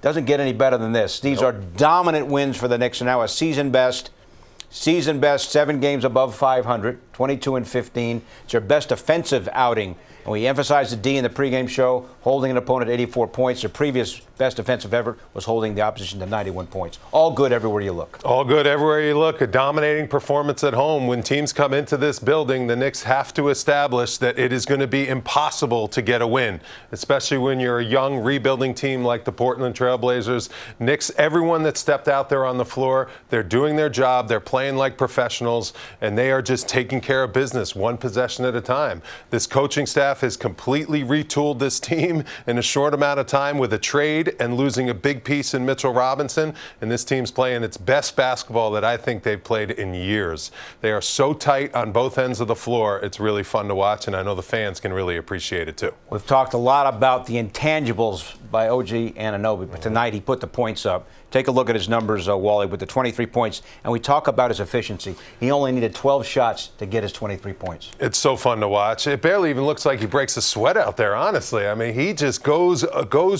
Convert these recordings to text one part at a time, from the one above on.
Doesn't get any better than this. These are dominant wins for the Knicks, and now a season best. Season best, 7 games above 500, 22-15. It's their best offensive outing. And we emphasized the D in the pregame show, holding an opponent 84 points. Their previous best offensive effort was holding the opposition to 91 points. All good everywhere you look. All good everywhere you look. A dominating performance at home. When teams come into this building, the Knicks have to establish that it is going to be impossible to get a win, especially when you're a young, rebuilding team like the Portland Trailblazers. Knicks, everyone that stepped out there on the floor, they're doing their job. They're playing like professionals, and they are just taking care of business one possession at a time. This coaching staff has completely retooled this team in a short amount of time with a trade and losing a big piece in Mitchell Robinson, and this team's playing its best basketball that I think they've played in years. They are so tight on both ends of the floor. It's really fun to watch, and I know the fans can really appreciate it too. We've talked a lot about the intangibles by OG Anunoby, but tonight he put the points up. Take a look at his numbers, Wally, with the 23 points, and we talk about his efficiency. He only needed 12 shots to get his 23 points. It's so fun to watch. It barely even looks like he breaks a sweat out there, honestly. I mean, he just goes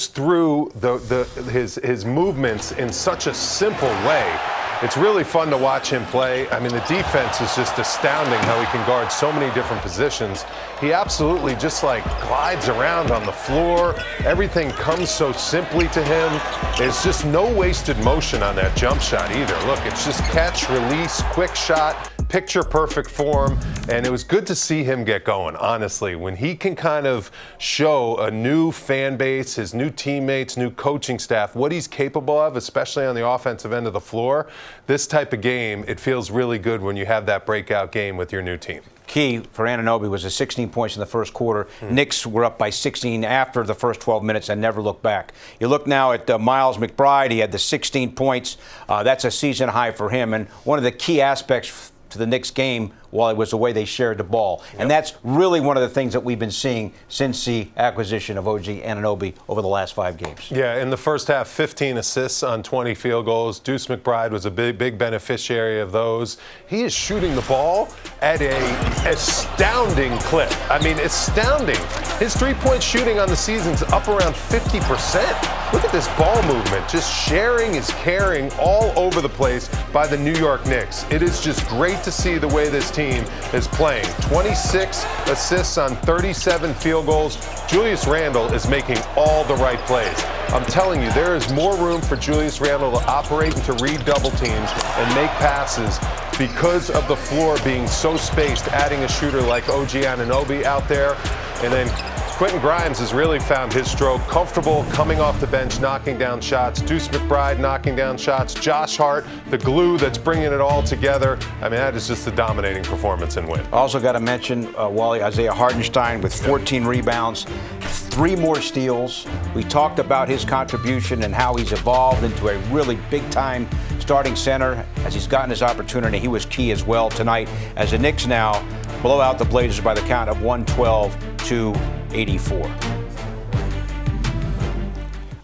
through his movements in such a simple way. It's really fun to watch him play. I mean, the defense is just astounding how he can guard so many different positions. He absolutely just glides around on the floor. Everything comes so simply to him. There's just no wasted motion on that jump shot either. Look, it's just catch, release, quick shot, picture perfect form, and it was good to see him get going, honestly. When he can kind of show a new fan base, his new teammates, new coaching staff, what he's capable of, especially on the offensive end of the floor, this type of game, it feels really good when you have that breakout game with your new team. Key for Anunoby was the 16 points in the first quarter. Knicks were up by 16 after the first 12 minutes and never looked back. You look now at Miles McBride. He had the 16 points. That's a season high for him. And one of the key aspects to the Knicks game, while it was the way they shared the ball. Yep. And that's really one of the things that we've been seeing since the acquisition of OG Anunoby over the last 5 games. Yeah, in the first half, 15 assists on 20 field goals. Deuce McBride was a big beneficiary of those. He is shooting the ball at an astounding clip. I mean, astounding. His three-point shooting on the season's up around 50%. Look at this ball movement. Just sharing is caring all over the place by the New York Knicks. It is just great to see the way this team is playing. 26 assists on 37 field goals. Julius Randle is making all the right plays. I'm telling you, there is more room for Julius Randle to operate and to read double teams and make passes because of the floor being so spaced, adding a shooter like OG Anunoby out there. And then Quentin Grimes has really found his stroke, comfortable coming off the bench, knocking down shots. Deuce McBride knocking down shots. Josh Hart, the glue that's bringing it all together. I mean, that is just a dominating performance and win. Also got to mention, Wally, Isaiah Hartenstein with 14 rebounds, 3 more steals. We talked about his contribution and how he's evolved into a really big-time starting center as he's gotten his opportunity. He was key as well tonight as the Knicks now blow out the Blazers by the count of 112-84.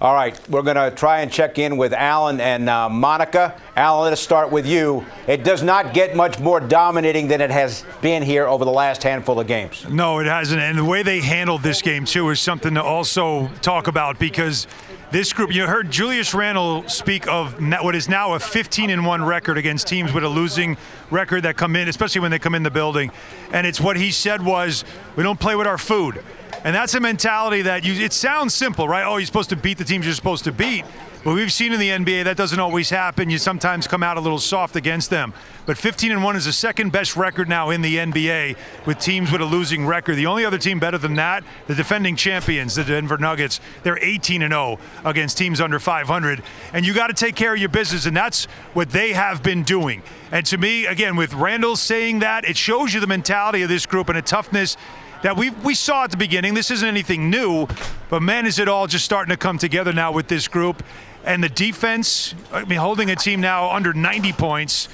All right, we're going to try and check in with Alan and Monica. Alan, let us start with you. It does not get much more dominating than it has been here over the last handful of games. No, it hasn't. And the way they handled this game, too, is something to also talk about because this group, you heard Julius Randle speak of what is now a 15-1 record against teams with a losing record that come in, especially when they come in the building. And it's what he said was, we don't play with our food. And that's a mentality that it sounds simple, right? Oh, you're supposed to beat the teams you're supposed to beat. But we've seen in the NBA that doesn't always happen. You sometimes come out a little soft against them. But 15-1 is the second best record now in the NBA with teams with a losing record. The only other team better than that, the defending champions, the Denver Nuggets, they're 18-0 against teams under 500. And you got to take care of your business, and that's what they have been doing. And to me, again, with Randall saying that, it shows you the mentality of this group and a toughness that we saw at the beginning. This isn't anything new, but man, is it all just starting to come together now with this group. And the defense, I mean, holding a team now under 90 points.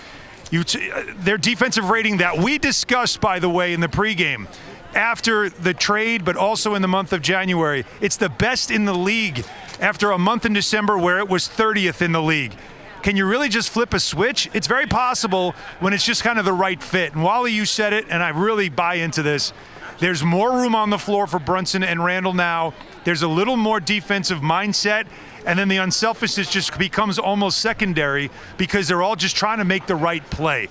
Their defensive rating that we discussed, by the way, in the pregame, after the trade, but also in the month of January, it's the best in the league after a month in December where it was 30th in the league. Can you really just flip a switch? It's very possible when it's just kind of the right fit. And Wally, you said it, and I really buy into this. There's more room on the floor for Brunson and Randall now. There's a little more defensive mindset, and then the unselfishness just becomes almost secondary because they're all just trying to make the right play.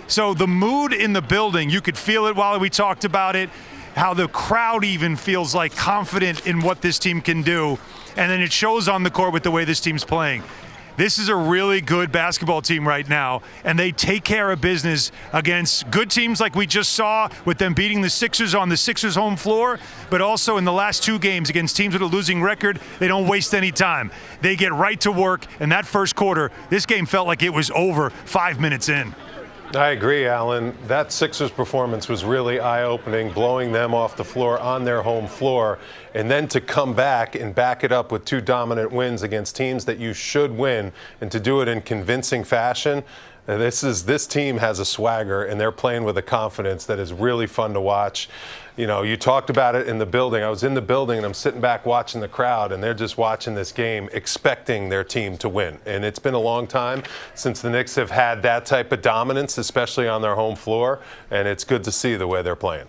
So the mood in the building, you could feel it while we talked about it, how the crowd even feels like confident in what this team can do, and then it shows on the court with the way this team's playing. This is a really good basketball team right now, and they take care of business against good teams like we just saw with them beating the Sixers on the Sixers home floor, but also in the last 2 games against teams with a losing record. They don't waste any time. They get right to work, and that first quarter, this game felt like it was over 5 minutes in. I agree, Alan. That Sixers performance was really eye-opening, blowing them off the floor on their home floor. And then to come back and back it up with 2 dominant wins against teams that you should win, and to do it in convincing fashion. This team has a swagger, and they're playing with a confidence that is really fun to watch. You know, you talked about it in the building. I was in the building, and I'm sitting back watching the crowd, and they're just watching this game, expecting their team to win. And it's been a long time since the Knicks have had that type of dominance, especially on their home floor, and it's good to see the way they're playing.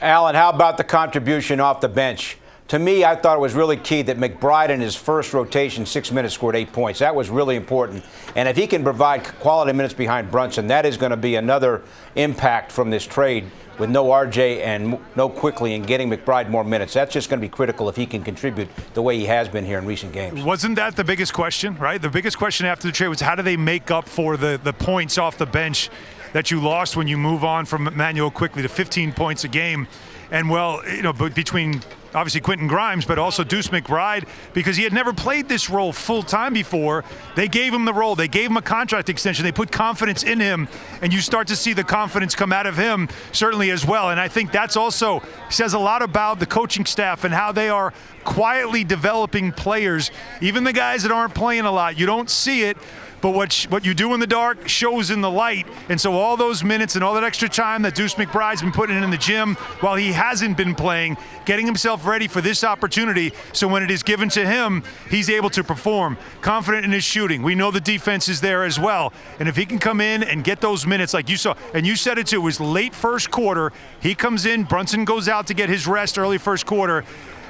Alan, how about the contribution off the bench? To me, I thought it was really key that McBride in his first rotation, 6 minutes, scored 8 points. That was really important. And if he can provide quality minutes behind Brunson, that is going to be another impact from this trade with no RJ and no Quickly and getting McBride more minutes. That's just going to be critical if he can contribute the way he has been here in recent games. Wasn't that the biggest question, right? The biggest question after the trade was how do they make up for the points off the bench that you lost when you move on from Emmanuel Quickly to 15 points a game? And, well, you know, between obviously Quentin Grimes, but also Deuce McBride, because he had never played this role full time before. They gave him the role. They gave him a contract extension. They put confidence in him, and you start to see the confidence come out of him certainly as well. And I think that's also says a lot about the coaching staff and how they are quietly developing players, even the guys that aren't playing a lot. You don't see it, but what you do in the dark shows in the light. And so all those minutes and all that extra time that Deuce McBride's been putting in the gym while he hasn't been playing, getting himself ready for this opportunity, so when it is given to him, he's able to perform, confident in his shooting. We know the defense is there as well. And if he can come in and get those minutes like you saw, and you said it too, it was late first quarter, he comes in, Brunson goes out to get his rest early first quarter,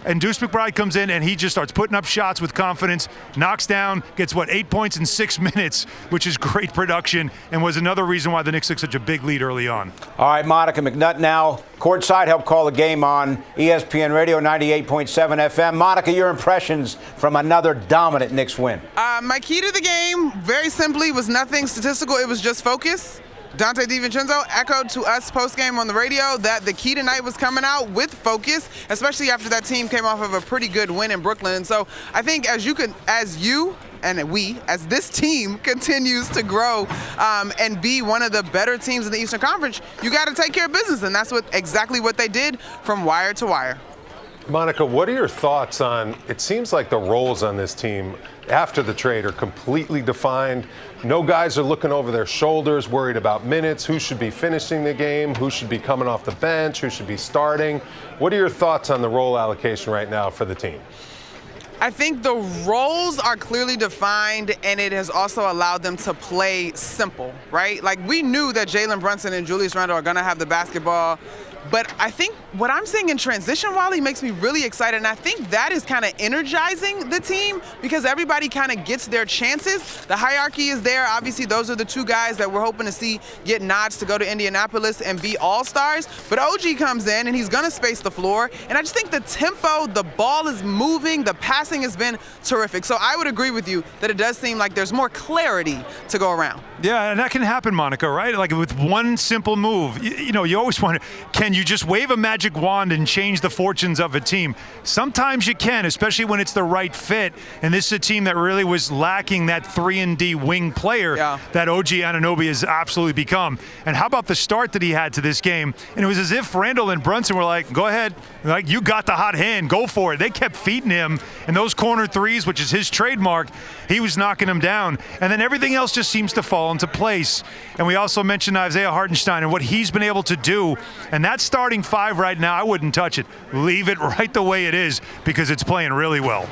and Deuce McBride comes in and he just starts putting up shots with confidence, knocks down, gets 8 points in 6 minutes, which is great production and was another reason why the Knicks took such a big lead early on. All right, Monica McNutt now courtside, helped call the game on ESPN Radio 98.7 FM. Monica, your impressions from another dominant Knicks win? My key to the game, very simply, was nothing statistical. It was just focus. Dante DiVincenzo echoed to us post-game on the radio that the key tonight was coming out with focus, especially after that team came off of a pretty good win in Brooklyn. So I think as this team continues to grow and be one of the better teams in the Eastern Conference, you got to take care of business, and that's exactly what they did from wire to wire. Monica, what are your thoughts on, it seems like the roles on this team after the trade are completely defined. No guys are looking over their shoulders, worried about minutes, who should be finishing the game, who should be coming off the bench, who should be starting. What are your thoughts on the role allocation right now for the team? I think the roles are clearly defined, and it has also allowed them to play simple, right? Like, we knew that Jalen Brunson and Julius Randle are going to have the basketball. But I think what I'm seeing in transition, Wally, makes me really excited. And I think that is kind of energizing the team because everybody kind of gets their chances. The hierarchy is there. Obviously, those are the 2 guys that we're hoping to see get nods to go to Indianapolis and be all-stars. But OG comes in, and he's going to space the floor. And I just think the tempo, the ball is moving, the passing has been terrific. So I would agree with you that it does seem like there's more clarity to go around. Yeah, and that can happen, Monica, right? Like with one simple move. You know, you always wonder, can you just wave a magic wand and change the fortunes of a team? Sometimes you can, especially when it's the right fit. And this is a team that really was lacking that 3-and-D wing player that OG Anunoby has absolutely become. And how about the start that he had to this game? And it was as if Randall and Brunson were like, go ahead, like, you got the hot hand, go for it. They kept feeding him, and those corner threes, which is his trademark, he was knocking them down. And then everything else just seems to fall into place. And we also mentioned Isaiah Hartenstein and what he's been able to do. And that starting 5 right now, I wouldn't touch it. Leave it right the way it is because it's playing really well.